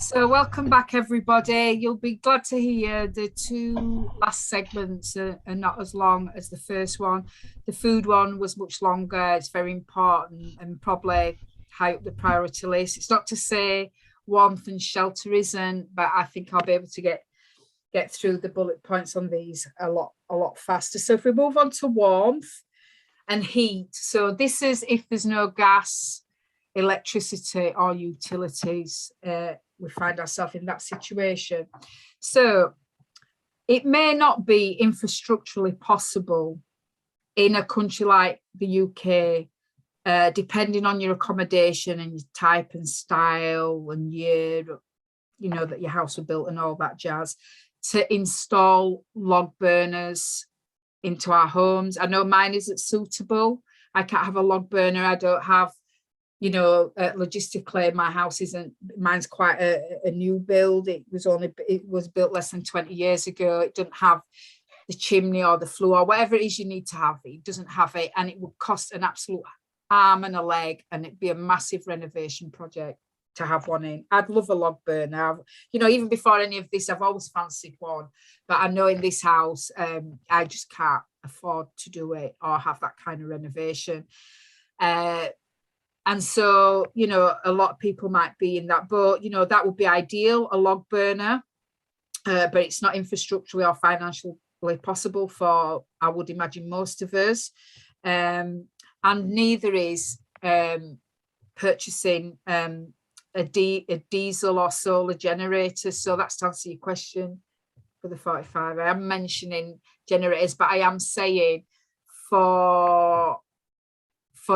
So welcome back, everybody. You'll be glad to hear the two last segments are not as long as the first one. The food one was much longer. It's very important and probably high up the priority list. It's not to say warmth and shelter isn't, but I think I'll be able to get through the bullet points on these a lot faster. So if we move on to warmth and heat. So this is if there's no gas, electricity or utilities. We find ourselves in that situation. So it may not be infrastructurally possible in a country like the UK, depending on your accommodation and your type and style and year, that your house was built and all that jazz, to install log burners into our homes. I know mine isn't suitable. I can't have a log burner. I don't have, logistically, my house mine's quite a new build. It was built less than 20 years ago. It doesn't have the chimney or the flue or whatever it is you need to have. It doesn't have it, and it would cost an absolute arm and a leg, and it'd be a massive renovation project to have one in. I'd love a log burner. Even before any of this, I've always fancied one, but I know in this house, I just can't afford to do it or have that kind of renovation. And so, a lot of people might be in that boat. That would be ideal, a log burner, but it's not infrastructurally or financially possible for, I would imagine, most of us. And neither is purchasing a diesel or solar generator. So that's to answer your question for the 45. I am mentioning generators, but I am saying for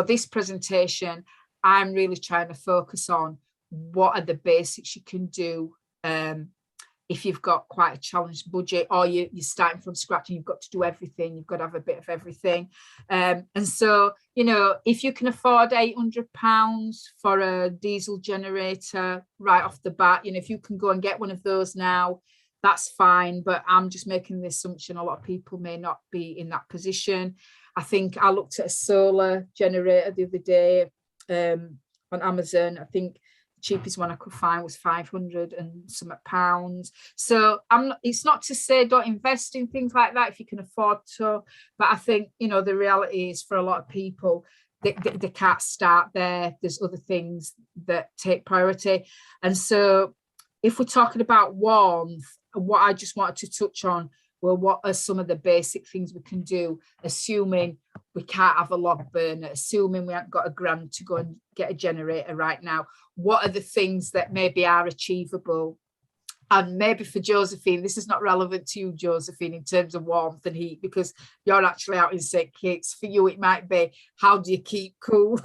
this presentation, I'm really trying to focus on what are the basics you can do if you've got quite a challenged budget, or you're starting from scratch and you've got to do everything. You've got to have a bit of everything. And so, if you can afford £800 for a diesel generator right off the bat, if you can go and get one of those now, that's fine. But I'm just making the assumption a lot of people may not be in that position. I think I looked at a solar generator the other day on Amazon. I think the cheapest one I could find was 500 and some pounds. So it's not to say don't invest in things like that if you can afford to, but I think the reality is for a lot of people they can't start there. There's other things that take priority. And so if we're talking about warmth, what I just wanted to touch on, well, what are some of the basic things we can do, assuming we can't have a log burner, assuming we haven't got a grand to go and get a generator right now? What are the things that maybe are achievable? And maybe for Josephine, this is not relevant to you, Josephine, in terms of warmth and heat, because you're actually out in St. Kitts. For you, it might be, how do you keep cool?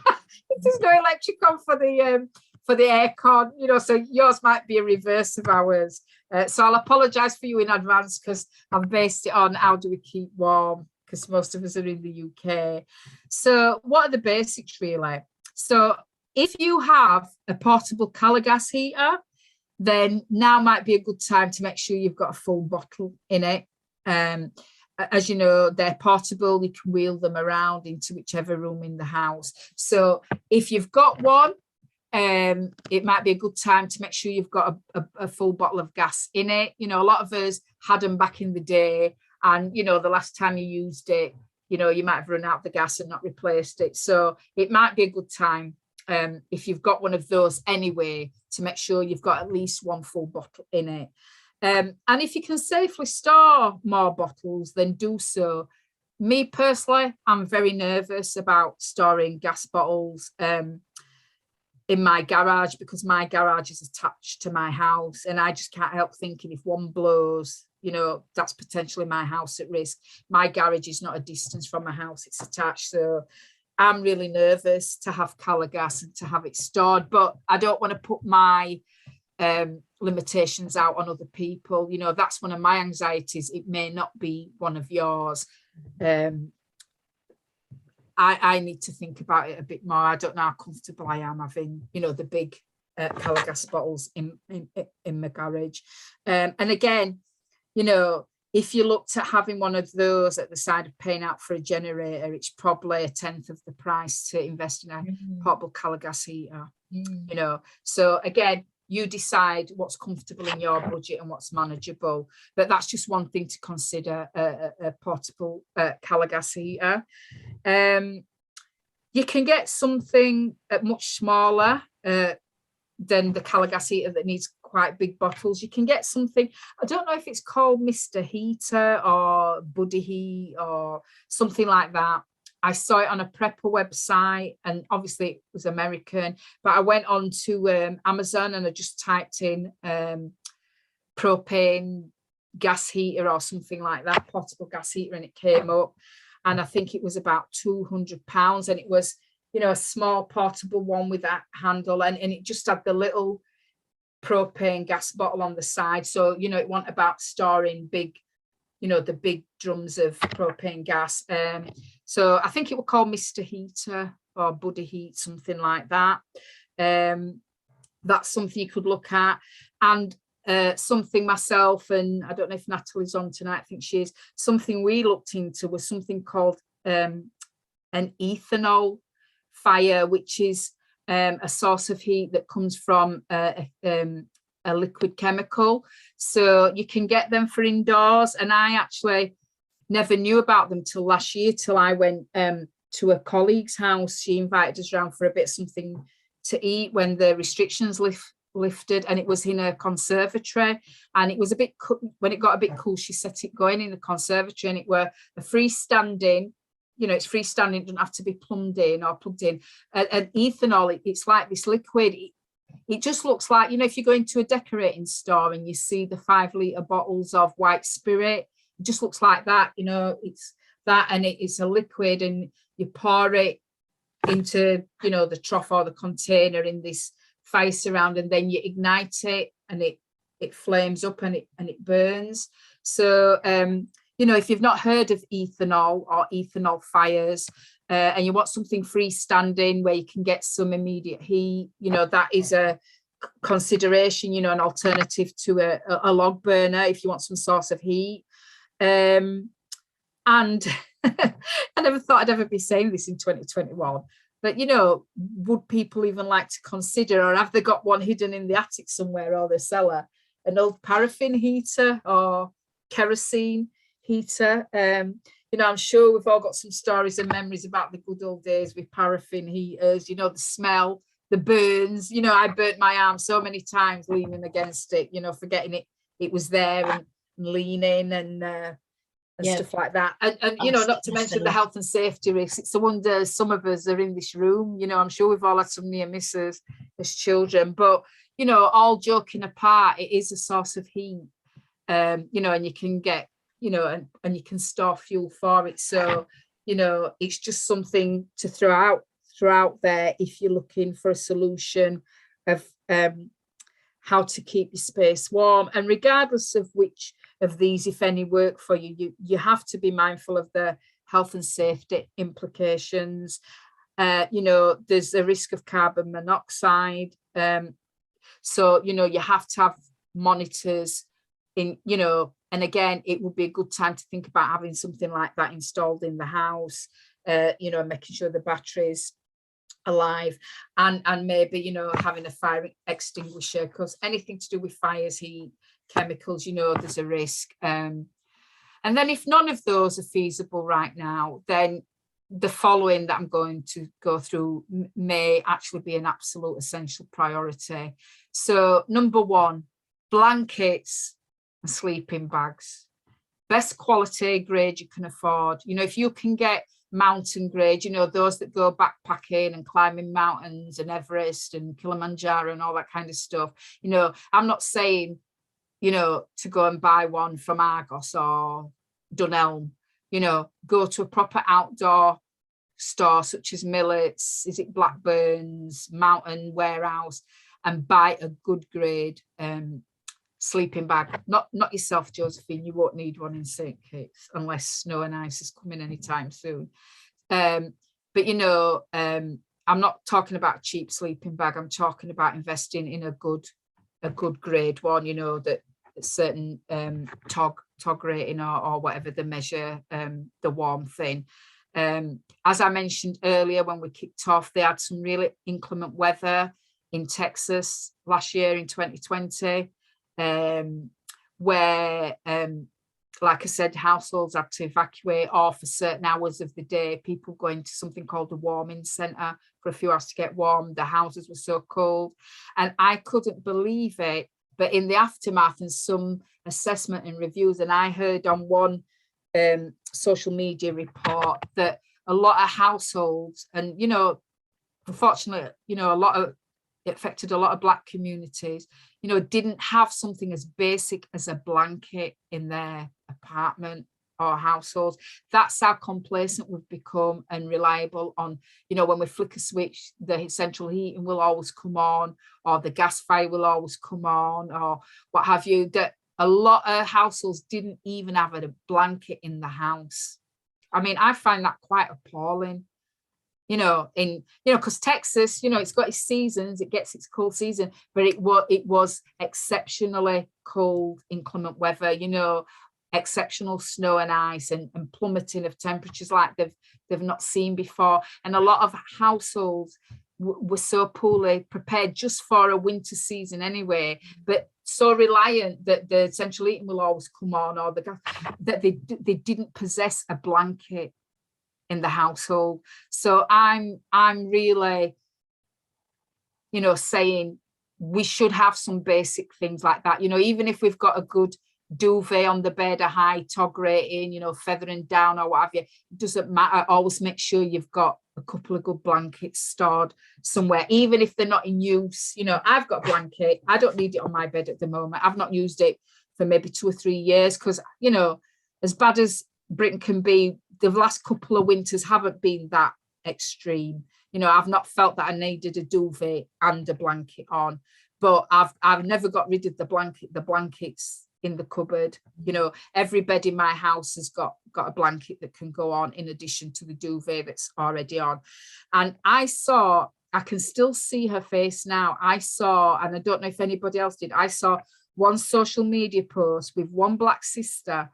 If there's no electric on for the aircon, so yours might be a reverse of ours. So I'll apologise for you in advance, because I've based it on how do we keep warm, because most of us are in the UK. So what are the basics really? So if you have a portable colour gas heater, then now might be a good time to make sure you've got a full bottle in it. As you know, they're portable. You can wheel them around into whichever room in the house. So if you've got one, it might be a good time to make sure you've got a full bottle of gas in it. A lot of us had them back in the day, and the last time you used it, you might have run out the gas and not replaced it. So it might be a good time, if you've got one of those anyway, to make sure you've got at least one full bottle in it. And if you can safely store more bottles, then do so. Me personally, I'm very nervous about storing gas bottles in my garage, because my garage is attached to my house, and I just can't help thinking if one blows, that's potentially my house at risk. My garage is not a distance from my house, it's attached. So I'm really nervous to have colour gas and to have it stored, but I don't want to put my limitations out on other people. That's one of my anxieties. It may not be one of yours. I need to think about it a bit more. I don't know how comfortable I am having, the big colour gas bottles in my garage. And again, if you looked at having one of those at the side of paying out for a generator, it's probably 1/10 of the price to invest in a portable colour gas heater. So again, you decide what's comfortable in your budget and what's manageable. But that's just one thing to consider, a portable Cala gas heater. You can get something much smaller than the Cala gas heater that needs quite big bottles. You can get something, I don't know if it's called Mr. Heater or Buddy Heat or something like that. I saw it on a prepper website, and obviously it was American, but I went on to Amazon and I just typed in propane gas heater or something like that, portable gas heater, and it came up. And I think it was about £200, and it was, you know, a small portable one with that handle, and it just had the little propane gas bottle on the side. So, you know, it wasn't about storing big, you know, the big drums of propane gas. So I think it was called Mr. Heater or Buddy Heat, something like that. That's something you could look at. And something myself, and I don't know if Natalie's on tonight, I think she is, something we looked into was something called an ethanol fire, which is a source of heat that comes from a liquid chemical. So you can get them for indoors, and I actually never knew about them till last year, till I went to a colleague's house. She invited us around for a bit of something to eat when the restrictions lifted, and it was in a conservatory, and it was a bit, when it got a bit cool, she set it going in the conservatory, and it were a freestanding, you know, it's freestanding, it doesn't have to be plumbed in or plugged in. And ethanol, it's like this liquid. It just looks like, you know, if you go into a decorating store and you see the 5-litre bottles of white spirit, it just looks like that, you know, it's that, and it's a liquid, and you pour it into, you know, the trough or the container in this fire surround, and then you ignite it, and it flames up, and it burns. So you know, if you've not heard of ethanol or ethanol fires, and you want something freestanding where you can get some immediate heat, you know, that is a consideration, you know, an alternative to a log burner if you want some source of heat. And I never thought I'd ever be saying this in 2021, but, you know, would people even like to consider, or have they got one hidden in the attic somewhere or the cellar, an old paraffin heater or kerosene heater? You know, I'm sure we've all got some stories and memories about the good old days with paraffin heaters, you know, the smell, the burns. You know, I burnt my arm so many times leaning against it, you know, forgetting it was there, and leaning and stuff like that. And you know, not to mention the health and safety risks. It's a wonder some of us are in this room. You know, I'm sure we've all had some near misses as children, but, you know, all joking apart, it is a source of heat, you know, and you can get, you know, and you can store fuel for it. So, you know, it's just something to throw out there if you're looking for a solution of how to keep your space warm. And regardless of which of these, if any, work for you, you have to be mindful of the health and safety implications. You know, there's a risk of carbon monoxide. So, you know, you have to have monitors in, you know, and again, it would be a good time to think about having something like that installed in the house, you know, making sure the battery's alive, and maybe, you know, having a fire extinguisher, because anything to do with fires, heat, chemicals, you know, there's a risk. And then if none of those are feasible right now, then the following that I'm going to go through may actually be an absolute essential priority. So number one, blankets and sleeping bags, best quality grade you can afford. You know, if you can get mountain grade, you know, those that go backpacking and climbing mountains and Everest and Kilimanjaro and all that kind of stuff, you know, I'm not saying, you know, to go and buy one from Argos or Dunelm. You know, go to a proper outdoor store such as Millets, is it Blackburn's, Mountain Warehouse, and buy a good grade sleeping bag. Not yourself, Josephine, you won't need one in St. Kitts unless snow and ice is coming anytime soon. But you know, I'm not talking about a cheap sleeping bag. I'm talking about investing in a good grade one, you know, that certain TOG rating or whatever the measure, the warmth in. As I mentioned earlier when we kicked off, they had some really inclement weather in Texas last year in 2020, where, like I said, households had to evacuate, or for certain hours of the day, people going to something called a warming centre for a few hours to get warm. The houses were so cold, and I couldn't believe it. But in the aftermath and some assessment and reviews, and I heard on one social media report that a lot of households, and unfortunately, it affected a lot of Black communities, didn't have something as basic as a blanket in their apartment or households. That's how complacent we've become and reliable on, when we flick a switch, the central heating will always come on, or the gas fire will always come on, or what have you. That a lot of households didn't even have a blanket in the house. I mean, I find that quite appalling. Because Texas, it's got its seasons, it gets its cold season, but it was exceptionally cold, inclement weather, exceptional snow and ice and plummeting of temperatures like they've not seen before. And a lot of households were so poorly prepared just for a winter season anyway, but so reliant that the central heating will always come on, or the gas, that they didn't possess a blanket in the household. So I'm really, saying we should have some basic things like that. Even if we've got a good duvet on the bed, a high TOG rating, feathering down or what have you, it doesn't matter. Always make sure you've got a couple of good blankets stored somewhere, even if they're not in use. I've got a blanket. I don't need it on my bed at the moment. I've not used it for maybe 2 or 3 years because, as bad as Britain can be, the last couple of winters haven't been that extreme. I've not felt that I needed a duvet and a blanket on, but I've never got rid of the blankets in the cupboard. Every bed in my house has got a blanket that can go on in addition to the duvet that's already on. And I can still see her face now. And I don't know if anybody else did, I saw one social media post with one Black sister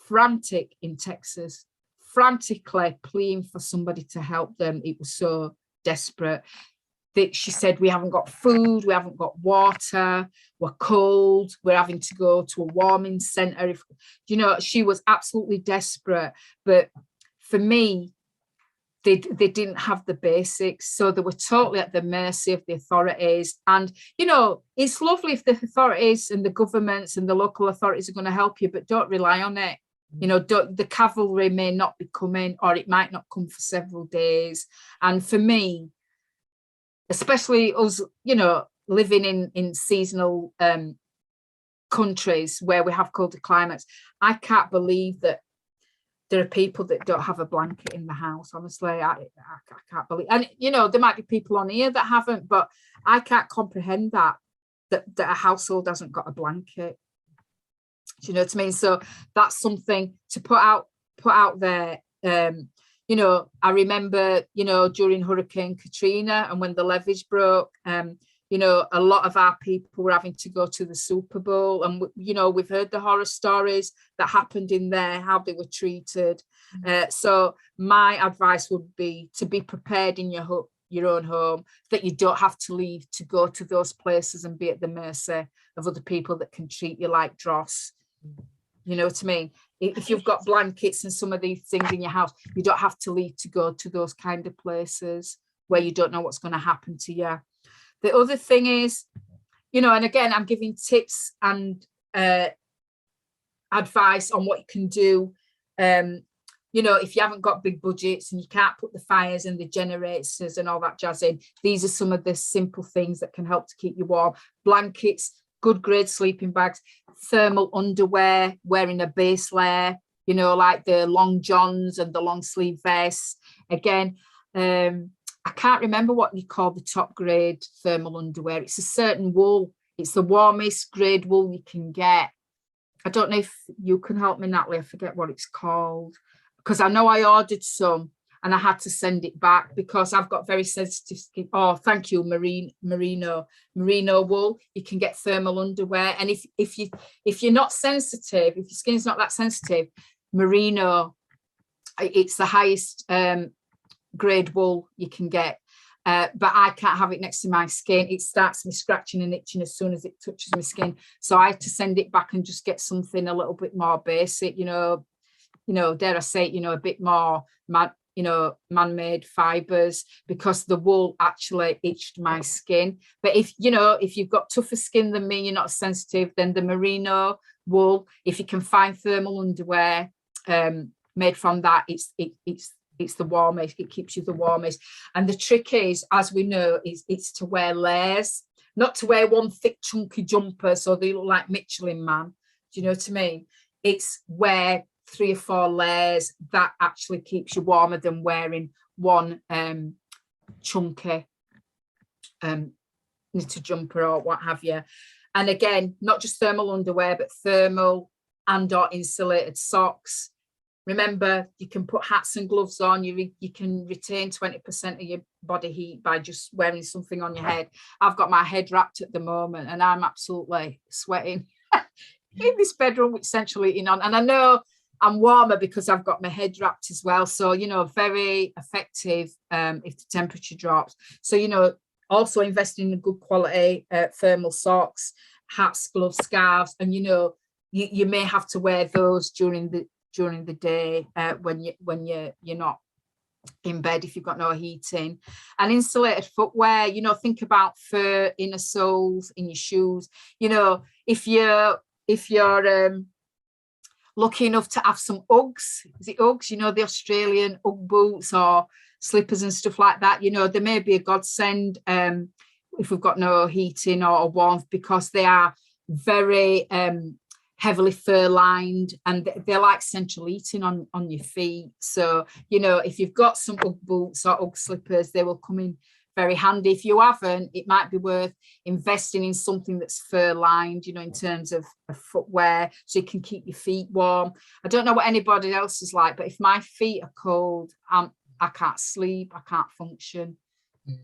frantic in Texas, frantically pleading for somebody to help them. It was so desperate that she said, we haven't got food, we haven't got water, we're cold, we're having to go to a warming centre. She was absolutely desperate. But for me, they didn't have the basics, so they were totally at the mercy of the authorities. And it's lovely if the authorities and the governments and the local authorities are going to help you, but don't rely on it. The cavalry may not be coming, or it might not come for several days. And for me, especially us, living in seasonal countries where we have colder climates, I can't believe that there are people that don't have a blanket in the house. Honestly, I can't believe. And there might be people on here that haven't, but I can't comprehend that a household hasn't got a blanket. Do you know what I mean? So that's something to put out there. I remember, during Hurricane Katrina and when the levees broke, a lot of our people were having to go to the Super Bowl, and we've heard the horror stories that happened in there, how they were treated. So my advice would be to be prepared in your own home, that you don't have to leave to go to those places and be at the mercy of other people that can treat you like dross. You know what I mean? If you've got blankets and some of these things in your house, you don't have to leave to go to those kind of places where you don't know what's going to happen to you. The other thing is, and again, I'm giving tips and advice on what you can do. If you haven't got big budgets and you can't put the fires and the generators and all that jazz in, these are some of the simple things that can help to keep you warm. Blankets, good grade sleeping bags, thermal underwear, wearing a base layer, like the long johns and the long sleeve vests. Again, I can't remember what you call the top grade thermal underwear. It's a certain wool. It's the warmest grade wool you can get. I don't know if you can help me, Natalie. I forget what it's called, because I know I ordered some and I had to send it back because I've got very sensitive skin. Oh, thank you, merino wool. You can get thermal underwear, and if you're not sensitive, if your skin's not that sensitive, merino, it's the highest grade wool you can get. but I can't have it next to my skin. It starts me scratching and itching as soon as it touches my skin. So I had to send it back and just get something a little bit more basic, dare I say it, a bit more man-made fibers, because the wool actually itched my skin. But if you've got tougher skin than me, you're not sensitive, then the merino wool, if you can find thermal underwear made from that, it's the warmest. It keeps you the warmest. And the trick is, as we know, it's to wear layers, not to wear one thick chunky jumper so they look like Michelin Man. Do you know what I mean? It's wear 3 or 4 layers. That actually keeps you warmer than wearing one chunky knitted jumper or what have you. And again, not just thermal underwear, but thermal and or insulated socks. Remember, you can put hats and gloves on. You can retain 20% of your body heat by just wearing something on your head. I've got my head wrapped at the moment and I'm absolutely sweating in this bedroom with central heating on. And I know I'm warmer because I've got my head wrapped as well. So, very effective if the temperature drops. So, also investing in good quality thermal socks, hats, gloves, scarves. And, you may have to wear those during the day when you're not in bed, if you've got no heating. And insulated footwear, think about fur inner soles in your shoes. If you're lucky enough to have some Uggs, is it Uggs, the Australian Ugg boots or slippers and stuff like that, they may be a godsend if we've got no heating or warmth, because they are very heavily fur lined and they're like central heating on your feet. So, if you've got some Ugg boots or Ugg slippers, they will come in very handy. If you haven't, it might be worth investing in something that's fur lined, in terms of footwear, so you can keep your feet warm. I don't know what anybody else is like, but if my feet are cold, I can't sleep, I can't function.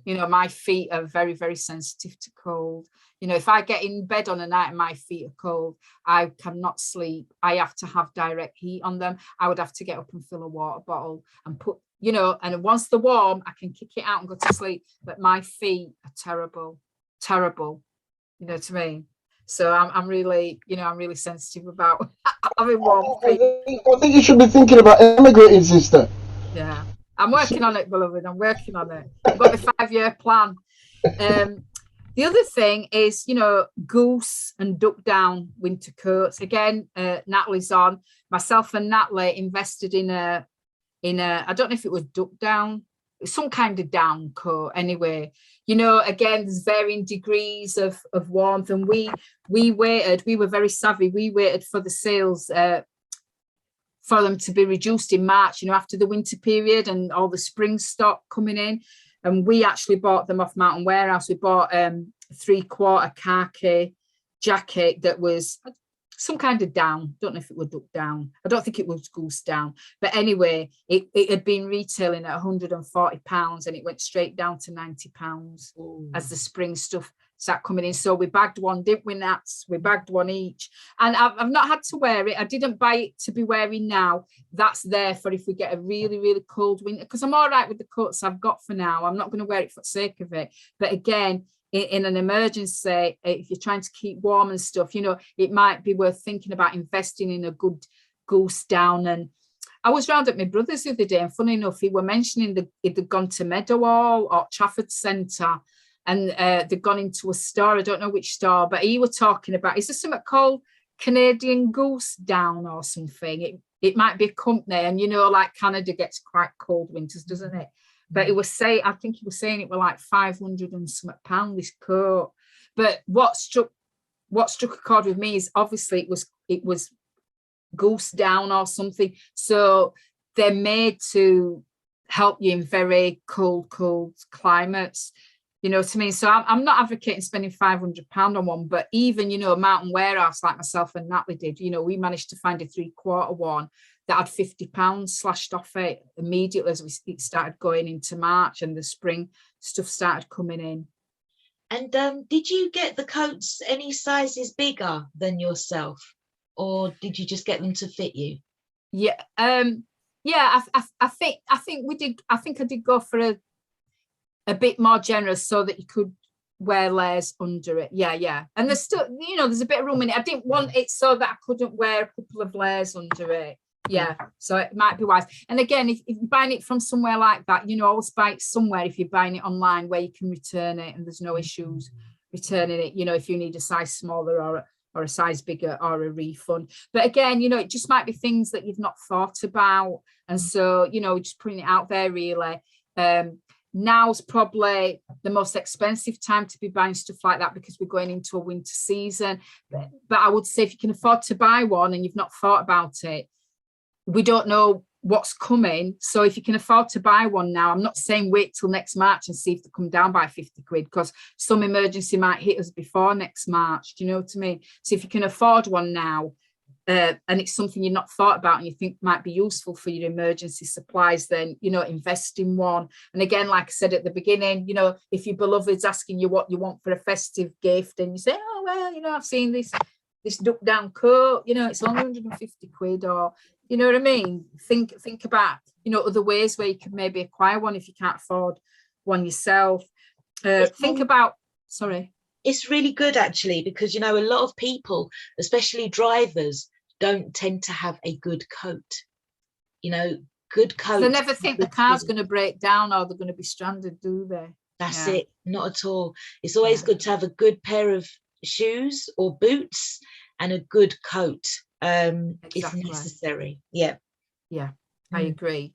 My feet are very, very sensitive to cold. If I get in bed on a night and my feet are cold, I cannot sleep. I have to have direct heat on them. I would have to get up and fill a water bottle and put, and once they're warm, I can kick it out and go to sleep. But my feet are terrible, terrible. You know what I mean? So I'm really, I'm really sensitive about having warm feet. I think you should be thinking about emigrating, sister. Yeah. I'm working on it, beloved. I'm working on it. I've got my 5-year plan. The other thing is, goose and duck down winter coats. Again, Natalie's on. Myself and Natalie invested in a, I don't know if it was duck down, some kind of down coat anyway. Again, there's varying degrees of warmth. And we were very savvy. We waited for the sales for them to be reduced in March, after the winter period and all the spring stock coming in. And we actually bought them off Mountain Warehouse. We bought a 3/4 khaki jacket that was some kind of down. Don't know if it was duck down. I don't think it was goose down. But anyway, it had been retailing at £140 and it went straight down to £90 as the spring stuff started coming in. So we bagged one, didn't we, Nats? We bagged one each. And I've not had to wear it. I didn't buy it to be wearing now. That's there for if we get a really, really cold winter, because I'm all right with the coats I've got for now. I'm not going to wear it for the sake of it. But again, in an emergency, if you're trying to keep warm and stuff, it might be worth thinking about investing in a good goose down. And I was round at my brother's the other day, and funny enough, he were mentioning they'd gone to Meadowhall or Trafford Centre, and they'd gone into a store. I don't know which store, but he were talking about, is there something called Canadian Goose Down or something? It might be a company, and like Canada gets quite cold winters, doesn't it? But it was I think he was saying it were like 500 and some pound this coat. But what struck a chord with me is obviously it was goose down or something. So they're made to help you in very cold climates. You know what I mean? So I'm not advocating spending £500 on one, but even, Mountain Warehouse, like myself and Natalie did, we managed to find a 3/4 one that had £50 slashed off it immediately as it started going into March and the spring stuff started coming in. And did you get the coats any sizes bigger than yourself, or did you just get them to fit you? Yeah, I think we did. I think I did go for a bit more generous so that you could wear layers under it. Yeah. And there's still, there's a bit of room in it. I didn't want it so that I couldn't wear a couple of layers under it. Yeah, so it might be wise. And again, if you're buying it from somewhere like that, always buy it somewhere if you're buying it online where you can return it and there's no issues returning it, if you need a size smaller or a size bigger or a refund. But again, it just might be things that you've not thought about. And so, just putting it out there really. Now's probably the most expensive time to be buying stuff like that because we're going into a winter season. But I would say if you can afford to buy one and you've not thought about it, we don't know what's coming. So if you can afford to buy one now, I'm not saying wait till next March and see if they come down by 50 quid, because some emergency might hit us before next March. Do you know what I mean? So if you can afford one now, and it's something you've not thought about and you think might be useful for your emergency supplies, then, invest in one. And again, like I said at the beginning, if your beloved's asking you what you want for a festive gift and you say, oh, well, I've seen this duck down coat, it's only 150 quid, or, you know what I mean? Think about, other ways where you could maybe acquire one if you can't afford one yourself. Think about, sorry. It's really good actually, because, a lot of people, especially drivers, don't tend to have a good coat. Good coat. They never think the car's going to break down or they're going to be stranded, do they? That's it. Not at all. It's always good to have a good pair of shoes or boots and a good coat. It's necessary. Yeah. I agree.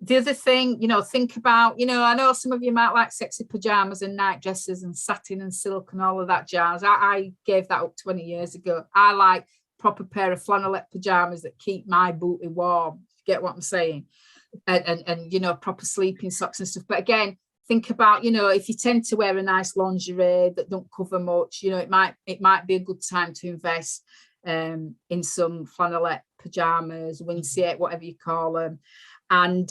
The other thing, think about, I know some of you might like sexy pajamas and night dresses and satin and silk and all of that jazz. I gave that up 20 years ago. I like proper pair of flannelette pajamas that keep my booty warm. Get what I'm saying? And proper sleeping socks and stuff. But again, think about, if you tend to wear a nice lingerie that don't cover much, it might be a good time to invest in some flannelette pajamas, windseat, whatever you call them, and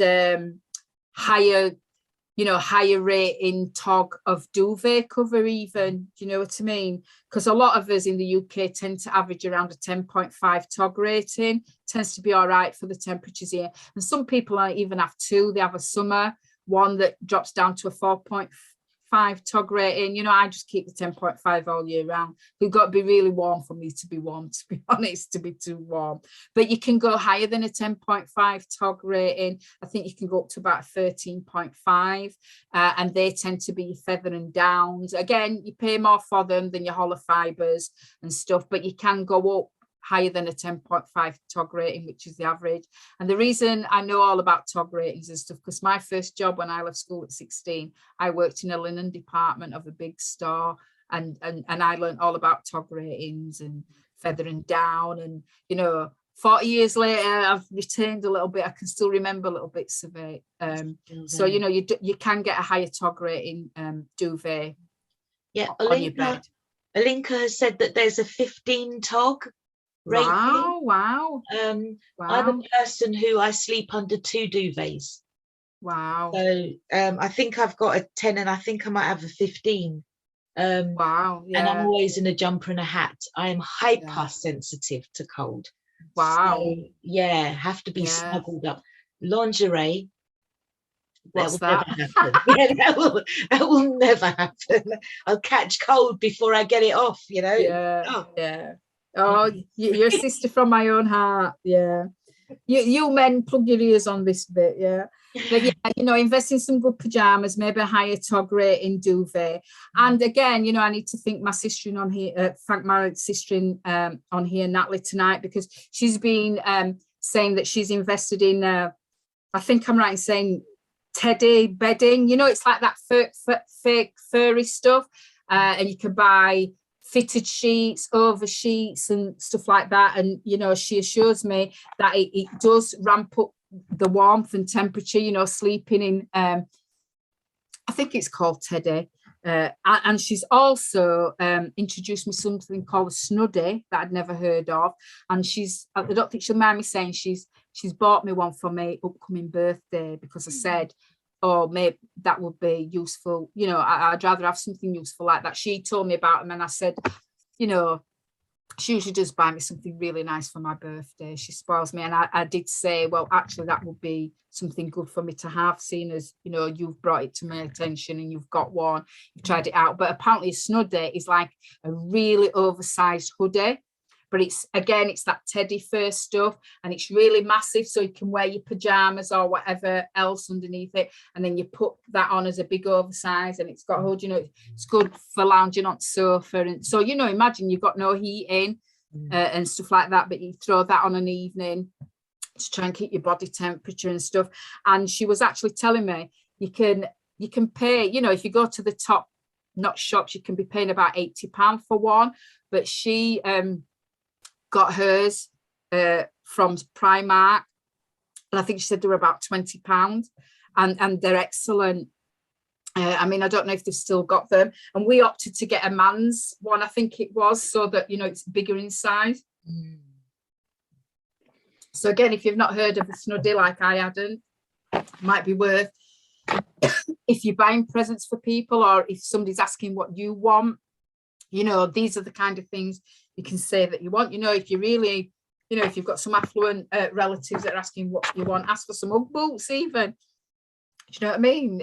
higher rating tog of duvet cover even, do you know what I mean? Because a lot of us in the UK tend to average around a 10.5 tog rating. Tends to be all right for the temperatures here. And some people even have two. They have a summer one that drops down to a 4.5 tog rating. I just keep the 10.5 all year round. We've got to be really warm for me to be warm, to be honest, to be too warm. But you can go higher than a 10.5 tog rating. I think you can go up to about 13.5, and they tend to be your feather and downs. Again, you pay more for them than your hollow fibres and stuff, but you can go up higher than a 10.5 tog rating, which is the average. And the reason I know all about tog ratings and stuff, because my first job when I left school at 16, I worked in a linen department of a big store, and I learned all about tog ratings and feather and down. And 40 years later, I've retained a little bit. I can still remember little bits of it. So you can get a higher tog rating duvet on your bed. Alinka has said that there's a 15 tog. Wow. I'm a person who I sleep under 2 duvets. Wow. So I think I've got a 10 and I think I might have a 15. Wow. Yeah. And I'm always in a jumper and a hat. I am hypersensitive to cold. Wow. So, have to be snuggled up. Lingerie. What's that? That will never happen. I'll catch cold before I get it off, Yeah. Oh, you're a sister from my own heart. Yeah. You men, plug your ears on this bit. Yeah. But invest in some good pajamas, maybe a higher tog rating duvet. And again, I need to thank my sister on here, on here, Natalie, tonight, because she's been saying that she's invested in, I think I'm right in saying, teddy bedding. It's like that fake furry stuff, and you can buy fitted sheets, over sheets and stuff like that. And, she assures me that it does ramp up the warmth and temperature, sleeping in, I think it's called Teddy. And she's also introduced me something called a snuddy that I'd never heard of. And I don't think she'll mind me saying she's bought me one for my upcoming birthday, because I said, oh, maybe that would be useful. I'd rather have something useful like that. She told me about them and I said, she usually does buy me something really nice for my birthday. She spoils me. And I did say, well, actually, that would be something good for me to have, seeing as, you know, you've brought it to my attention and you've got one, you've tried it out. But apparently a snuddy is like a really oversized hoodie. But it's, again, it's that teddy fur stuff, and it's really massive, so you can wear your pajamas or whatever else underneath it, and then you put that on as a big oversize, and it's got a hood, you know, it's good for lounging on the sofa. And so, you know, imagine you've got no heat in and stuff like that, but you throw that on an evening to try and keep your body temperature and stuff. And she was actually telling me you can pay, you know, if you go to the top notch shops, you can be paying about £80 for one, but she got hers from Primark, and I think she said they were about £20, and they're excellent. I mean, I don't know if they've still got them, and we opted to get a man's one, I think it was, so that, you know, it's bigger in size. So again, if you've not heard of a snuddy like I hadn't, it might be worth, if you're buying presents for people, or if somebody's asking what you want, you know, these are the kind of things you can say that you want. You know, if you really, you know, if you've got some affluent relatives that are asking what you want, ask for some Ugg boots even. Do you know what I mean?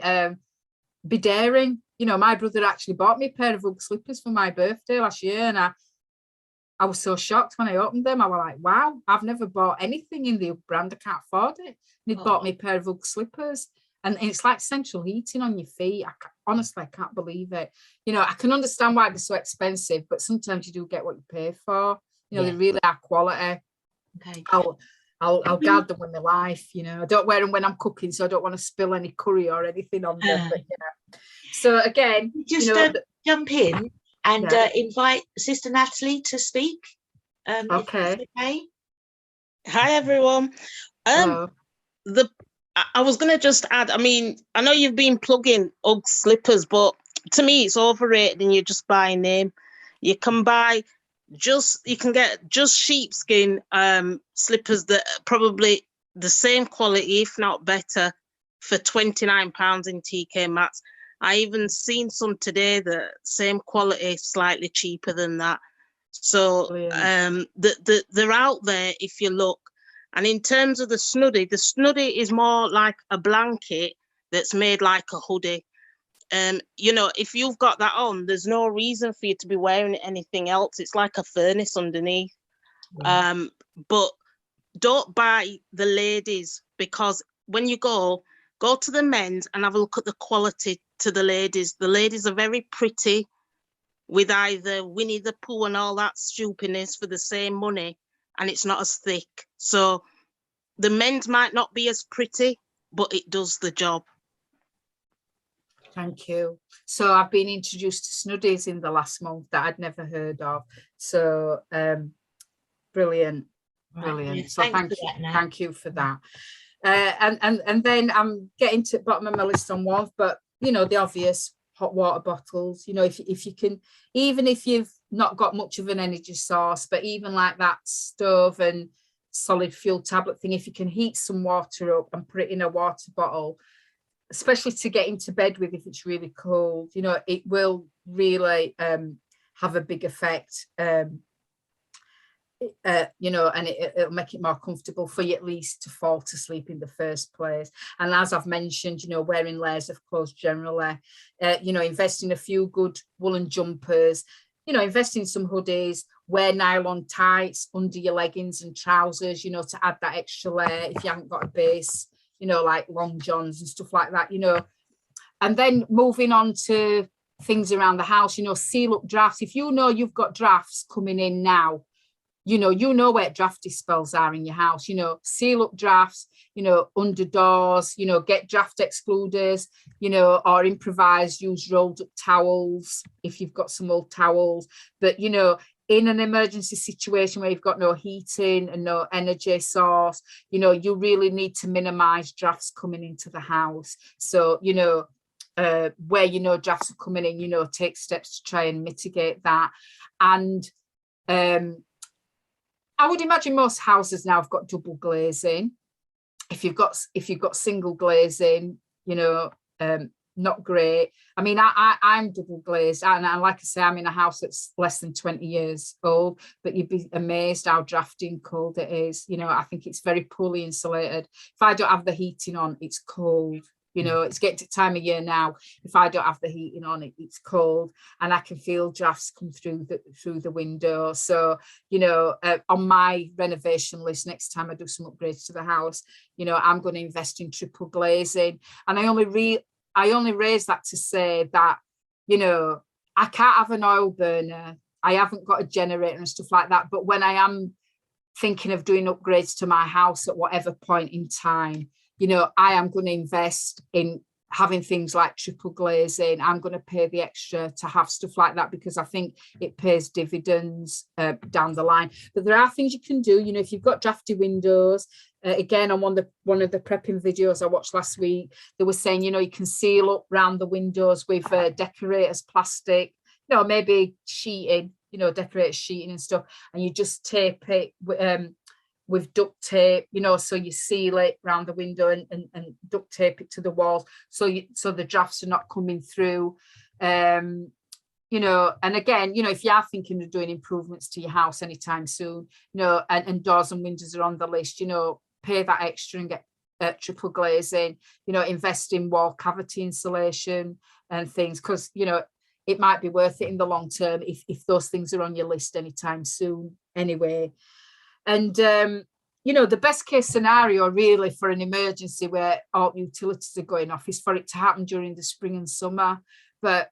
Be daring. You know, my brother actually bought me a pair of Ugg slippers for my birthday last year, and I was so shocked when I opened them. I was like, wow, I've never bought anything in the Ugg brand. I can't afford it. And he'd bought me a pair of Ugg slippers. And it's like central heating on your feet. Honestly, I can't believe it. You know, I can understand why they're so expensive, but sometimes you do get what you pay for. You know, they really are quality. Okay. I'll guard them with my life. You know, I don't wear them when I'm cooking, so I don't want to spill any curry or anything on them. But yeah. So again, just you know, jump in and invite Sister Natalie to speak. Okay. Okay. Hi everyone. Hello. I was going to just add, I mean, I know you've been plugging Ugg slippers, but to me it's overrated and you just buy a name. You can buy you can get just sheepskin slippers that are probably the same quality, if not better, for £29 in TK Maxx. I even seen some today that same quality, slightly cheaper than that. So they're out there if you look. And in terms of the snuddy is more like a blanket that's made like a hoodie. You know, if you've got that on, there's no reason for you to be wearing anything else. It's like a furnace underneath. But don't buy the ladies, because when you go to the men's and have a look at the quality to the ladies. The ladies are very pretty with either Winnie the Pooh and all that stupidness for the same money, and it's not as thick. So the men's might not be as pretty, but it does the job. Thank you. So I've been introduced to snuddies in the last month that I'd never heard of. So brilliant. Right. So thank you for that. And then I'm getting to the bottom of my list on one, but you know, the obvious hot water bottles. You know, if you can, even if you've not got much of an energy source, but even like that stove and solid fuel tablet thing, if you can heat some water up and put it in a water bottle, especially to get into bed with if it's really cold, you know, it will really have a big effect. You know, and it'll make it more comfortable for you at least to fall to sleep in the first place. And as I've mentioned, you know, wearing layers of clothes generally, you know, invest in a few good woolen jumpers, you know, invest in some hoodies, wear nylon tights under your leggings and trousers, you know, to add that extra layer if you haven't got a base, you know, like long johns and stuff like that, you know. And then moving on to things around the house, you know, seal up drafts. If you know you've got drafts coming in now, you know where drafty spells are in your house, you know, seal up drafts, you know, under doors, you know, get draft excluders, you know, or improvise, use rolled up towels if you've got some old towels. But, you know, in an emergency situation where you've got no heating and no energy source, you know, you really need to minimize drafts coming into the house. So, you know, where you know drafts are coming in, you know, take steps to try and mitigate that. And I would imagine most houses now have got double glazing. If you've got single glazing, you know, not great. I mean, I'm double glazed, and like I say, I'm in a house that's less than 20 years old, but you'd be amazed how drafty and cold it is. You know, I think it's very poorly insulated. If I don't have the heating on, it's cold. You know, it's getting to time of year now. If I don't have the heating on, it's cold, and I can feel drafts come through the window. So, you know, on my renovation list, next time I do some upgrades to the house, you know, I'm going to invest in triple glazing. And I only raise that to say that, you know, I can't have an oil burner. I haven't got a generator and stuff like that. But when I am thinking of doing upgrades to my house at whatever point in time, you know, I am going to invest in having things like triple glazing. I'm going to pay the extra to have stuff like that, because I think it pays dividends down the line. But there are things you can do. You know, if you've got drafty windows, again, on one of the prepping videos I watched last week, they were saying, you know, you can seal up around the windows with decorators plastic, you know, maybe sheeting, you know, decorators sheeting and stuff, and you just tape it with duct tape, you know, so you seal it around the window and duct tape it to the walls, so the drafts are not coming through. You know, and again, you know, if you are thinking of doing improvements to your house anytime soon, you know, and doors and windows are on the list, you know, pay that extra and get triple glazing, you know, invest in wall cavity insulation and things, because, you know, it might be worth it in the long term if those things are on your list anytime soon anyway. And, you know, the best case scenario really for an emergency where all utilities are going off is for it to happen during the spring and summer, but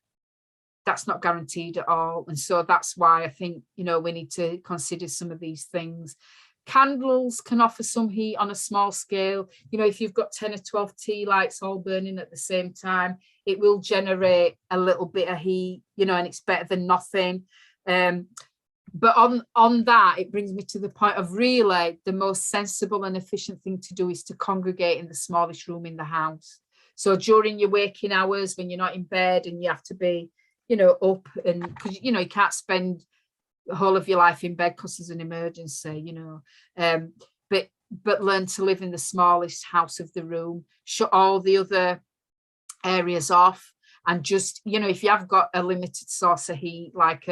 that's not guaranteed at all. And so that's why I think, you know, we need to consider some of these things. Candles can offer some heat on a small scale. You know, if you've got 10 or 12 tea lights all burning at the same time, it will generate a little bit of heat, you know, and it's better than nothing. But on that, it brings me to the point of really the most sensible and efficient thing to do is to congregate in the smallest room in the house. So during your waking hours, when you're not in bed and you have to be, you know, up, and because, you know, you can't spend the whole of your life in bed because there's an emergency, you know, but learn to live in the smallest house of the room, shut all the other areas off, and just, you know, if you have got a limited source of heat, like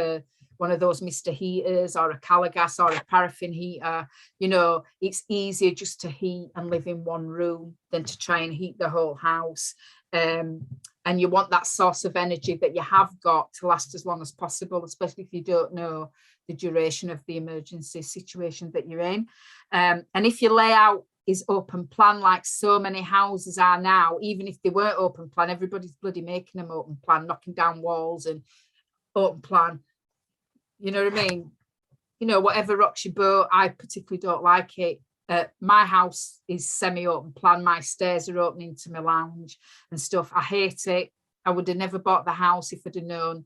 one of those Mr. heaters or a Calagas or a paraffin heater, you know, it's easier just to heat and live in one room than to try and heat the whole house. And you want that source of energy that you have got to last as long as possible, especially if you don't know the duration of the emergency situation that you're in. And if your layout is open plan, like so many houses are now, even if they weren't open plan, everybody's bloody making them open plan, knocking down walls and open plan. You know what I mean? You know, whatever rocks your boat, I particularly don't like it. My house is semi-open plan. My stairs are opening to my lounge and stuff. I hate it. I would have never bought the house if I'd have known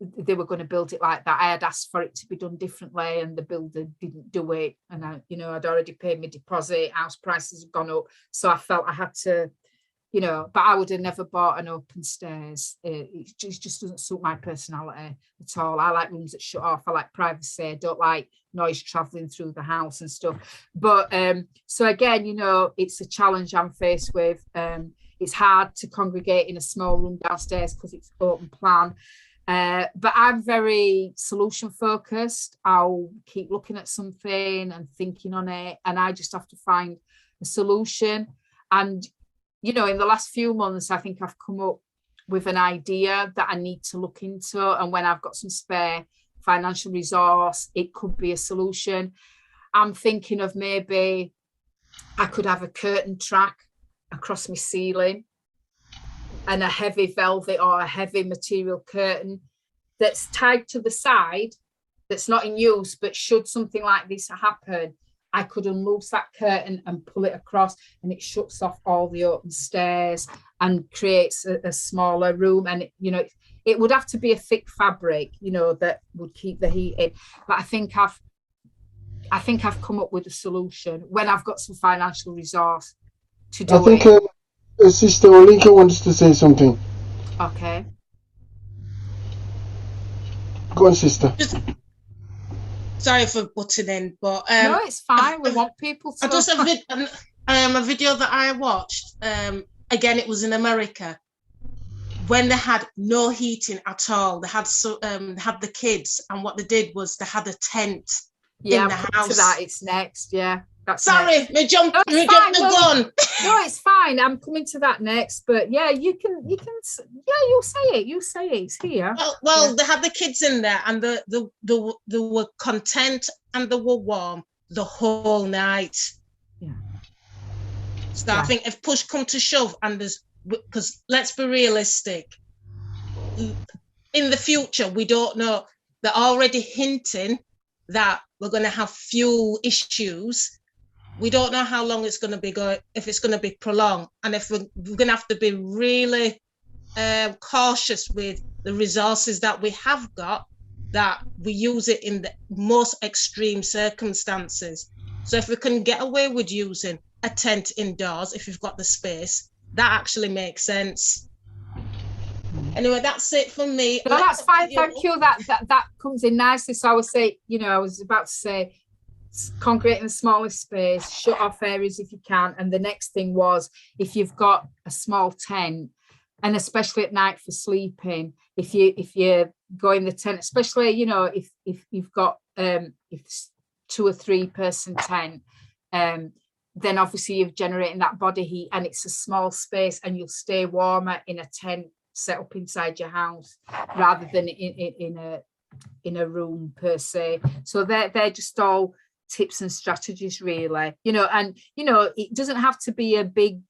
they were going to build it like that. I had asked for it to be done differently, and the builder didn't do it. And I'd already paid my deposit. House prices have gone up, so I felt I had to, you know. But I would have never bought an open stairs. It just doesn't suit my personality at all. I like rooms that shut off. I like privacy. I don't like noise traveling through the house and stuff. But so again, you know, it's a challenge I'm faced with. It's hard to congregate in a small room downstairs because it's open plan. But I'm very solution focused. I'll keep looking at something and thinking on it, and I just have to find a solution. And, you know, in the last few months, I think I've come up with an idea that I need to look into. And when I've got some spare financial resource, it could be a solution. I'm thinking of maybe I could have a curtain track across my ceiling and a heavy velvet or a heavy material curtain that's tied to the side, that's not in use, but should something like this happen, I could unloose that curtain and pull it across, and it shuts off all the open stairs and creates a smaller room. And, you know, it would have to be a thick fabric, you know, that would keep the heat in. But I think I've come up with a solution when I've got some financial resource to do it. I think Sister Olinka wants to say something. Okay. Go on, sister. Sorry for butting in, but no, it's fine. We want people to. Just a video that I watched. Again, it was in America, when they had no heating at all, they had the kids, and what they did was they had a tent in the house. To that, it's next. Yeah, that's sorry, next. we jumped the gun. No, it's fine. I'm coming to that next, but yeah, you can. Yeah, you'll say it. You say it. It's here. Well, they had the kids in there, and they were content and they were warm the whole night. Yeah. So I think if push come to shove, and because let's be realistic, in the future we don't know. They're already hinting that we're going to have fuel issues. We don't know how long it's going to be going, if it's going to be prolonged, and if we're going to have to be really cautious with the resources that we have got, that we use it in the most extreme circumstances. So if we can get away with using a tent indoors, if you've got the space, that actually makes sense. Anyway, that's it for me. No, that's fine. Thank you. That comes in nicely. So I would say, I was about to say, concrete in the smallest space, shut off areas if you can. And the next thing was, if you've got a small tent, and especially at night for sleeping, if you go in the tent, especially if you've got if it's 2 or 3 person tent, then obviously you're generating that body heat, and it's a small space, and you'll stay warmer in a tent set up inside your house rather than in a room per se. So they're just all tips and strategies, really. And it doesn't have to be a big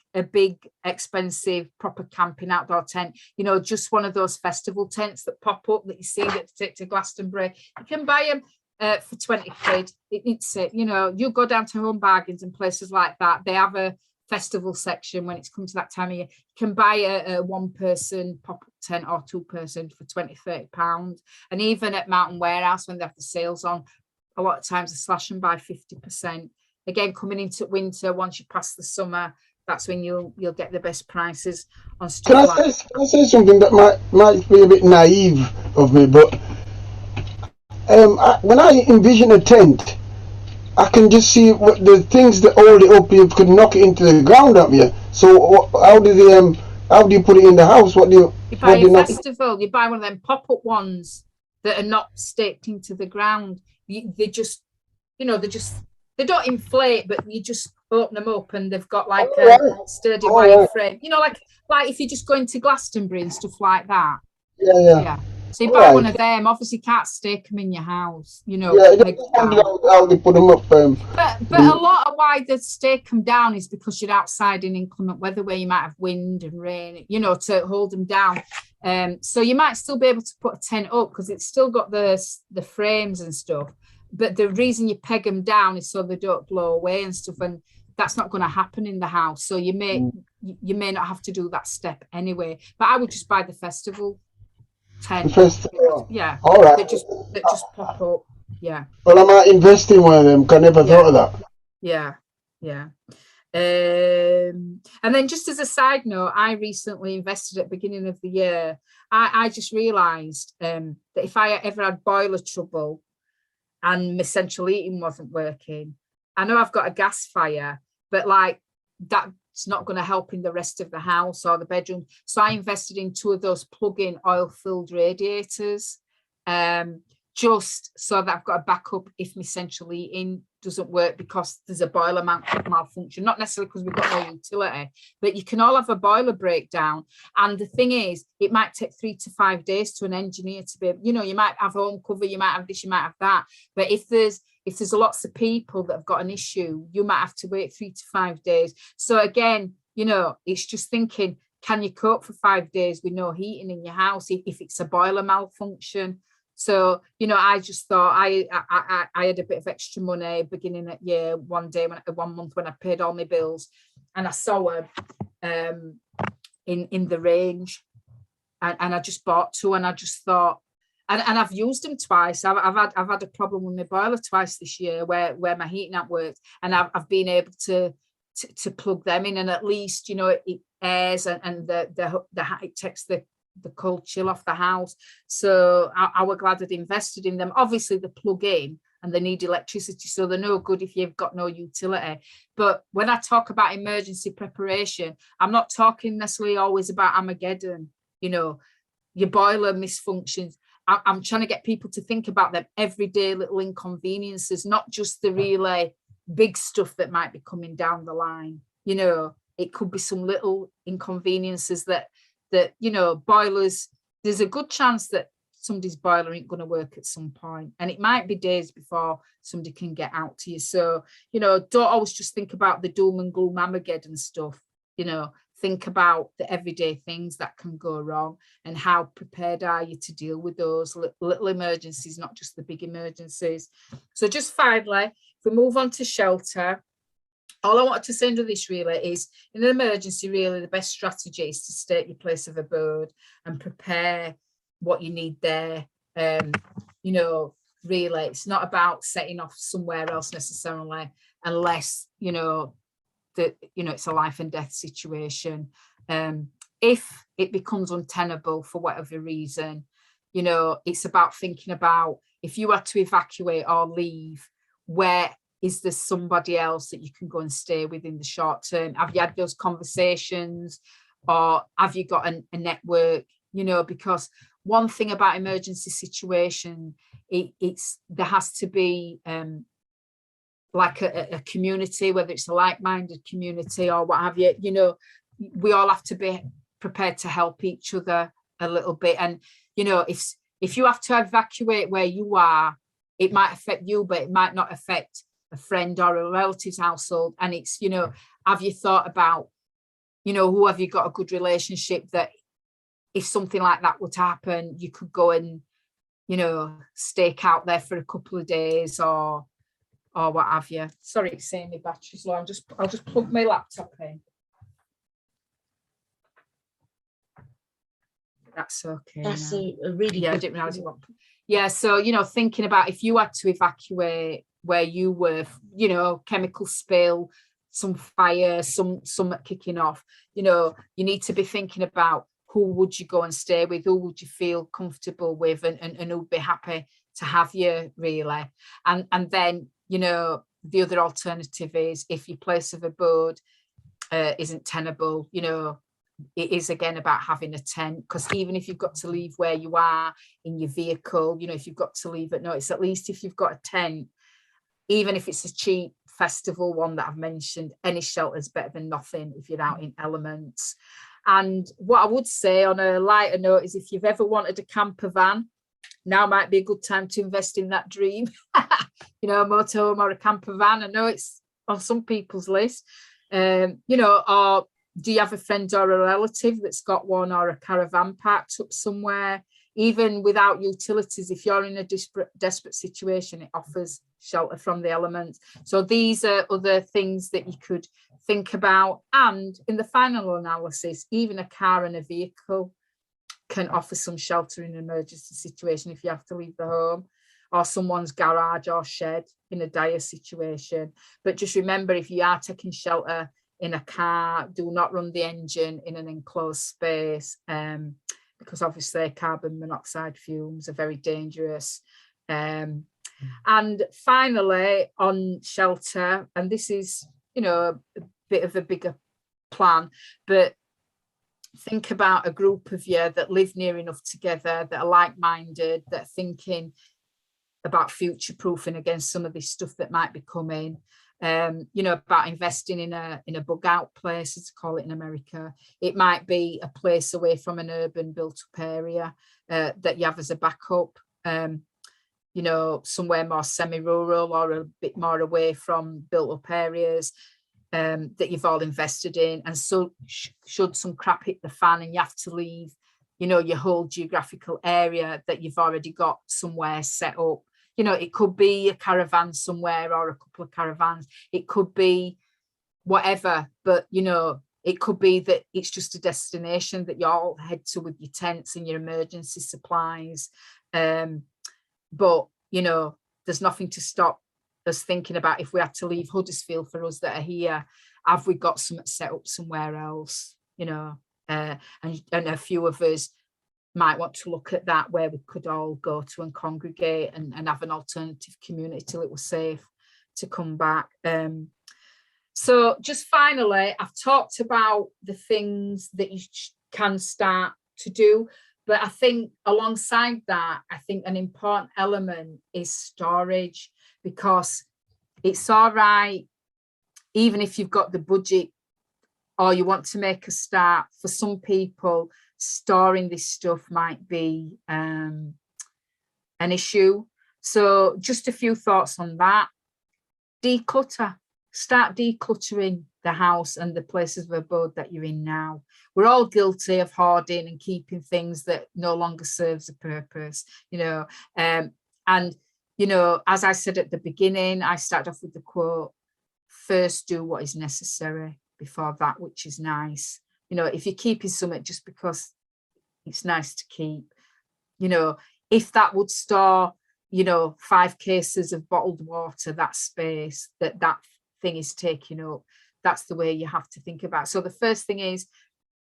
expensive proper camping outdoor tent. Just one of those festival tents that pop up that you see that take to Glastonbury. You can buy them for 20 quid. It's you go down to Home Bargains and places like that, they have a festival section when it's come to that time of year. You can buy a 1-person pop-up tent or 2-person for 20-30 pounds. And even at Mountain Warehouse, when they have the sales on, a lot of times they slash them by 50%. Again, coming into winter, once you pass the summer, that's when you'll get the best prices on stuff. Can I say something that might be a bit naive of me, but when I envision a tent, I can just see what the things that hold it up. You could knock it into the ground up here. So how do you put it in the house? What do you buy a festival? You buy one of them pop-up ones that are not staked into the ground. They just, they don't inflate, but you just open them up and they've got like a sturdy wire frame. Like if you just go into Glastonbury and stuff like that. Yeah. So you buy one of them. Obviously, you can't stake them in your house. How they put them up. But a lot of why they stake them down is because you're outside in inclement weather where you might have wind and rain, to hold them down. So you might still be able to put a tent up because it's still got the frames and stuff. But the reason you peg them down is so they don't blow away and stuff. And that's not going to happen in the house. So you may not have to do that step anyway. But I would just buy the festival tent. Yeah. All right. They just pop up. Yeah. Well, I might invest in one of them. I never thought of that. Yeah. And then just as a side note, I recently invested at the beginning of the year. I just realised that if I ever had boiler trouble and my central heating wasn't working, I know I've got a gas fire, but like that's not going to help in the rest of the house or the bedroom. So I invested in 2 of those plug-in oil-filled radiators, just so that I've got a backup if my central heating doesn't work because there's a boiler malfunction. Not necessarily because we've got no utility, but you can all have a boiler breakdown. And the thing is, it might take 3 to 5 days to an engineer to be able, you might have home cover, you might have this, you might have that. But if there's lots of people that have got an issue, you might have to wait 3 to 5 days. So again, it's just thinking, can you cope for 5 days with no heating in your house if it's a boiler malfunction? So, I just thought I had a bit of extra money beginning at year one month when I paid all my bills, and I saw them in the range, and I just bought 2, and I just thought, and I've used them twice. I've had a problem with my boiler twice this year where my heating hasn't worked, and I've been able to plug them in, and at least it airs and it takes the cold chill off the house. So I was glad I'd invested in them. Obviously they plug in and they need electricity, so they're no good if you've got no utility. But when I talk about emergency preparation, I'm not talking necessarily always about Armageddon. you know, your boiler misfunctions. I'm trying to get people to think about them everyday little inconveniences, not just the really big stuff that might be coming down the line. You know, it could be some little inconveniences that, you know, boilers, there's a good chance that somebody's boiler ain't going to work at some point, and it might be days before somebody can get out to you. So, you know, don't always just think about the doom and gloom Armageddon stuff. You know, think about the everyday things that can go wrong, and how prepared are you to deal with those little emergencies, not just the big emergencies. So just finally, if we move on to shelter, all I wanted to say under this really is, in an emergency, really the best strategy is to stay at your place of abode and prepare what you need there. You know, really, it's not about setting off somewhere else necessarily, unless, you know, that, you know, it's a life and death situation. If it becomes untenable for whatever reason, you know, it's about thinking about, if you had to evacuate or leave, where is there somebody else that you can go and stay with in the short term? Have you had those conversations, or have you got a network? You know, because one thing about emergency situation, it's there has to be like a community, whether it's a like-minded community or what have you. You know, we all have to be prepared to help each other a little bit. And, you know, if you have to evacuate where you are, it might affect you, but it might not affect a friend or a relative's household. And it's, you know, have you thought about, you know, who have you got a good relationship that if something like that would happen, you could go and, you know, stake out there for a couple of days or what have you. Sorry, it's saying my battery's low. I'll just plug my laptop in. That's okay. That's a really good, I didn't realize it. Yeah, so, you know, thinking about if you had to evacuate where you were, you know, chemical spill, some fire, some kicking off, you know, you need to be thinking about who would you go and stay with, who would you feel comfortable with, and who'd be happy to have you, really. And then, you know, the other alternative is, if your place of abode isn't tenable, you know, it is again about having a tent, because even if you've got to leave where you are in your vehicle, you know, if you've got to leave at night, it's at least if you've got a tent, even if it's a cheap festival one that I've mentioned, any shelter is better than nothing if you're out in elements. And what I would say on a lighter note is, if you've ever wanted a camper van, now might be a good time to invest in that dream. You know, a motorhome or a camper van. I know it's on some people's list. You know, or do you have a friend or a relative that's got one, or a caravan parked up somewhere? Even without utilities, if you're in a desperate situation, it offers shelter from the elements. So these are other things that you could think about. And in the final analysis, even a car and a vehicle can offer some shelter in an emergency situation if you have to leave the home, or someone's garage or shed in a dire situation. But just remember, if you are taking shelter in a car, do not run the engine in an enclosed space, because obviously carbon monoxide fumes are very dangerous. And finally, on shelter, and this is, you know, a bit of a bigger plan, but think about a group of you that live near enough together, that are like-minded, that are thinking about future proofing against some of this stuff that might be coming. You know, about investing in a bug out place, as they call it in America. It might be a place away from an urban built up area that you have as a backup. You know, somewhere more semi-rural or a bit more away from built up areas that you've all invested in. And so should some crap hit the fan and you have to leave, you know, your whole geographical area, that you've already got somewhere set up. You know, it could be a caravan somewhere or a couple of caravans. It could be whatever, but, you know, it could be that it's just a destination that you all head to with your tents and your emergency supplies. But, you know, there's nothing to stop us thinking about, if we had to leave Huddersfield, for us that are here, have we got something set up somewhere else, you know? And a few of us might want to look at that, where we could all go to and congregate and have an alternative community till it was safe to come back. So just finally, I've talked about the things that you can start to do. But I think alongside that, I think an important element is storage, because it's all right, even if you've got the budget or you want to make a start, for some people, storing this stuff might be an issue. So just a few thoughts on that. Declutter. Start decluttering the house and the places of abode that you're in now. We're all guilty of hoarding and keeping things that no longer serves a purpose, you know. And, you know, as I said at the beginning, I started off with the quote, first do what is necessary before that which is nice. You know, if you're keeping something just because it's nice to keep, you know, if that would store, you know, 5 cases of bottled water, that space that thing is taking up, that's the way you have to think about. So the first thing is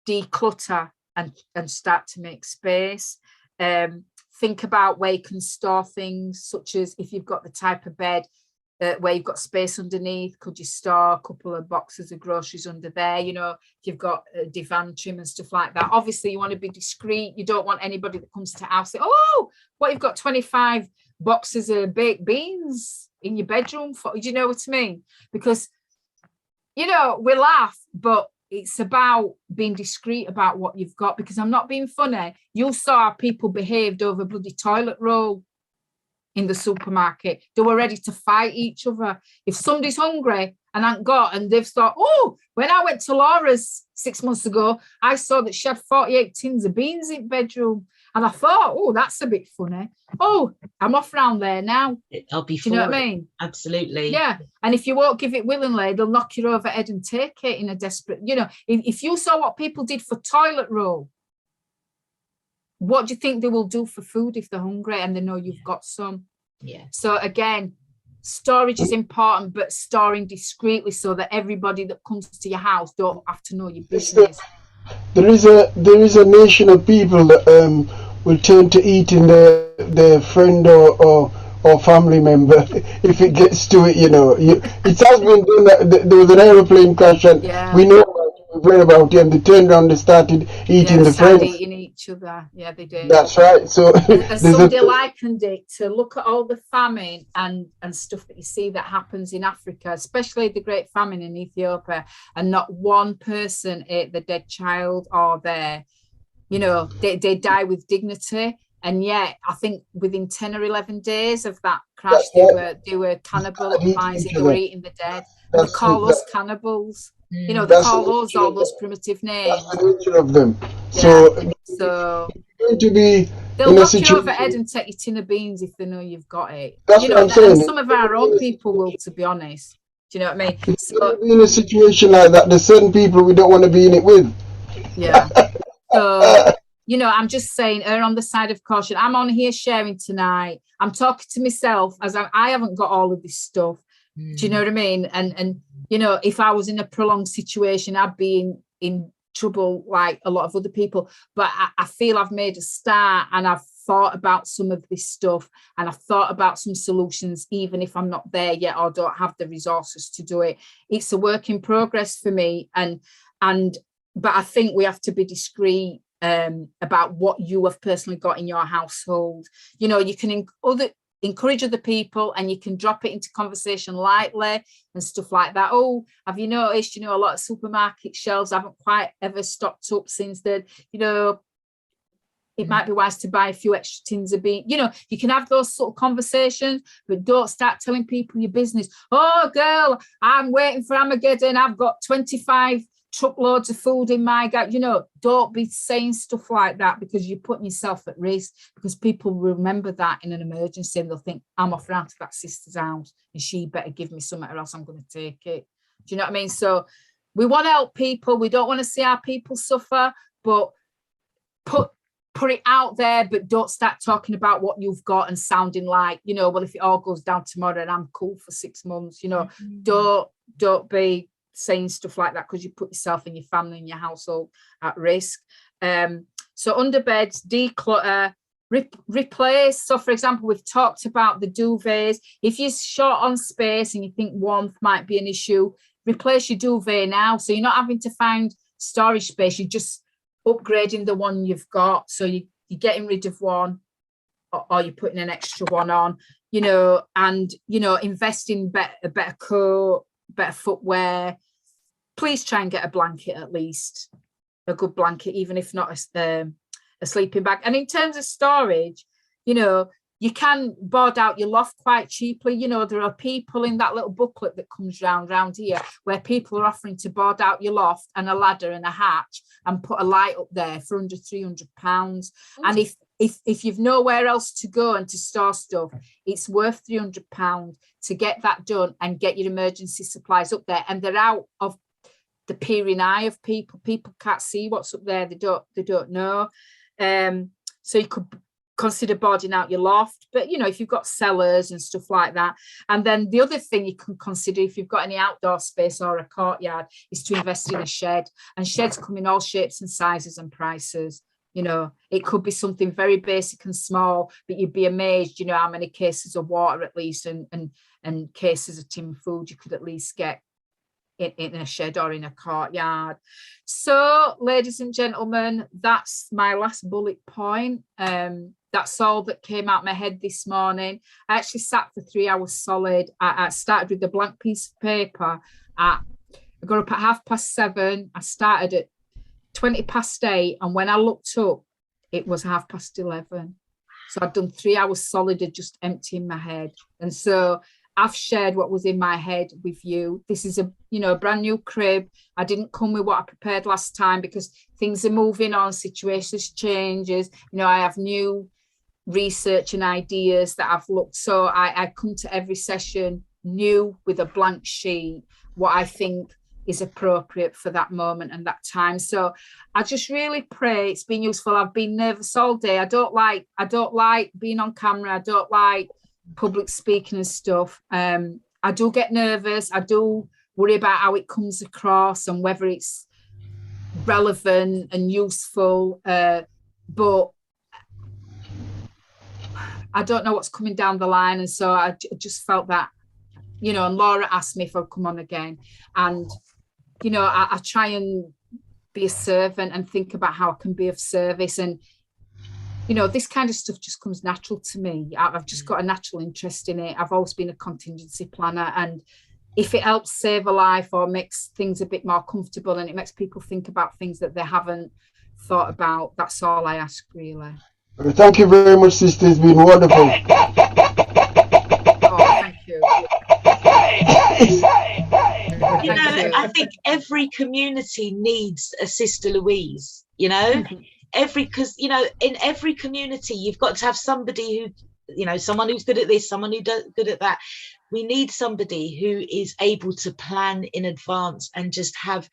declutter and start to make space. Think about where you can store things, such as if you've got the type of bed where you've got space underneath, could you store a couple of boxes of groceries under there? You know, if you've got a divan trim and stuff like that. Obviously, you want to be discreet. You don't want anybody that comes to the house say, oh, what, you've got 25 boxes of baked beans in your bedroom for, do you know what I mean? Because, you know, we laugh, but it's about being discreet about what you've got, because I'm not being funny. You saw how people behaved over bloody toilet roll in the supermarket. They were ready to fight each other. If somebody's hungry and ain't got, and they've thought, oh, when I went to Laura's 6 months ago, I saw that she had 48 tins of beans in bedroom. And I thought, oh, that's a bit funny. Oh, I'm off round there now. I'll be. Do you know what I mean? Absolutely. Yeah. And if you won't give it willingly, they'll knock you over head and take it in a desperate, you know, if you saw what people did for toilet roll, what do you think they will do for food if they're hungry and they know you've got some? Yeah. So again, storage is important, but storing discreetly so that everybody that comes to your house don't have to know your business. There is a nation of people that will turn to eating their friend or family member if it gets to it. You know, it has been done. That there was an aeroplane crash, and we know about it, we've read about it, and they turned around and started eating the friends. Eating each other. Yeah, they did. That's right. So and somebody likened it to look at all the famine and stuff that you see that happens in Africa, especially the Great Famine in Ethiopia, and not one person ate the dead child or their, you know, they die with dignity. And yet, I think within 10 or 11 days of that crash, they were cannibalizing, they were eating the dead. And they call us cannibals. You know, they call us all those primitive names. That's the nature of them. Yeah. So going to be they'll knock you over head and take your tin of beans if they know you've got it. That's what I'm saying. And some of our own people will, to be honest. Do you know what I mean? So in a situation like that, there's certain people we don't want to be in it with. Yeah. So, you know, I'm just saying, err on the side of caution. I'm on here sharing tonight. I'm talking to myself as I haven't got all of this stuff. Do you know what I mean? And you know, if I was in a prolonged situation, I'd be in trouble like a lot of other people. But I feel I've made a start, and I've thought about some of this stuff, and I've thought about some solutions, even if I'm not there yet or don't have the resources to do it. It's a work in progress for me, but I think we have to be discreet about what you have personally got in your household. You know, you can encourage other people, and you can drop it into conversation lightly and stuff like that. Oh, have you noticed, you know, a lot of supermarket shelves haven't quite ever stocked up since then, you know, it might be wise to buy a few extra tins of beans. You know, you can have those sort of conversations, but don't start telling people your business. Oh, girl, I'm waiting for Armageddon. I've got 25 truckloads of food in my gap. You know, don't be saying stuff like that, because you're putting yourself at risk, because people remember that in an emergency and they'll think, I'm off round to that sister's house and she better give me something or else I'm going to take it. Do you know what I mean? So we want to help people. We don't want to see our people suffer, but put it out there, but don't start talking about what you've got and sounding like, you know, well, if it all goes down tomorrow and I'm cool for 6 months, you know, don't be saying stuff like that, because you put yourself and your family and your household at risk. So under beds, declutter, replace. So for example, we've talked about the duvets. If you're short on space and you think warmth might be an issue, replace your duvet now, so you're not having to find storage space. You just upgrading the one you've got. So you're getting rid of one, or you're putting an extra one on, you know, and, you know, invest in a better coat, better footwear. Please try and get a blanket, at least a good blanket, even if not a sleeping bag. And in terms of storage, you know, you can board out your loft quite cheaply. You know, there are people in that little booklet that comes round here where people are offering to board out your loft and a ladder and a hatch and put a light up there for under £300. And if you've nowhere else to go and to store stuff, it's worth £300 to get that done and get your emergency supplies up there. And they're out of the peering eye of people. People can't see what's up there. They don't know. So you could consider boarding out your loft, but you know, if you've got cellars and stuff like that. And then the other thing you can consider, if you've got any outdoor space or a courtyard, is to invest in a shed. And sheds come in all shapes and sizes and prices. You know, it could be something very basic and small, but you'd be amazed, you know, how many cases of water at least and cases of tin food you could at least get in a shed or in a courtyard. So, ladies and gentlemen, that's my last bullet point. That's all that came out my head this morning. I actually sat for 3 hours solid. I started with a blank piece of paper. I got up at 7:30. I started at 8:20, and when I looked up, it was 11:30. So I'd done 3 hours solid of just emptying my head. And so I've shared what was in my head with you. This is a brand new crib. I didn't come with what I prepared last time because things are moving on, situations changes. You know, I have new research and ideas that I've looked. So I come to every session new with a blank sheet, what I think is appropriate for that moment and that time. So I just really pray it's been useful. I've been nervous all day. I don't like being on camera. I don't like public speaking and stuff. I do get nervous. I do worry about how it comes across and whether it's relevant and useful, but I don't know what's coming down the line. And so I just felt that, you know, and Laura asked me if I'd come on again, and you know, I try and be a servant and think about how I can be of service. And you know, this kind of stuff just comes natural to me. I've just got a natural interest in it. I've always been a contingency planner, and if it helps save a life or makes things a bit more comfortable and it makes people think about things that they haven't thought about, that's all I ask, really. Thank you very much, sister. It's been wonderful. Oh, thank you. You know, I think every community needs a Sister Louise, you know. Because you know, in every community you've got to have somebody who, you know, someone who's good at this, someone who's good at that. We need somebody who is able to plan in advance and just have,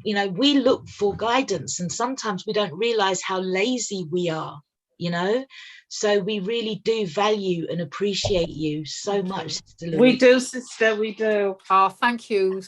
you know, we look for guidance and sometimes we don't realize how lazy we are, you know. So we really do value and appreciate you so much, Sister Louise. We do, sister, we do. Oh, thank you.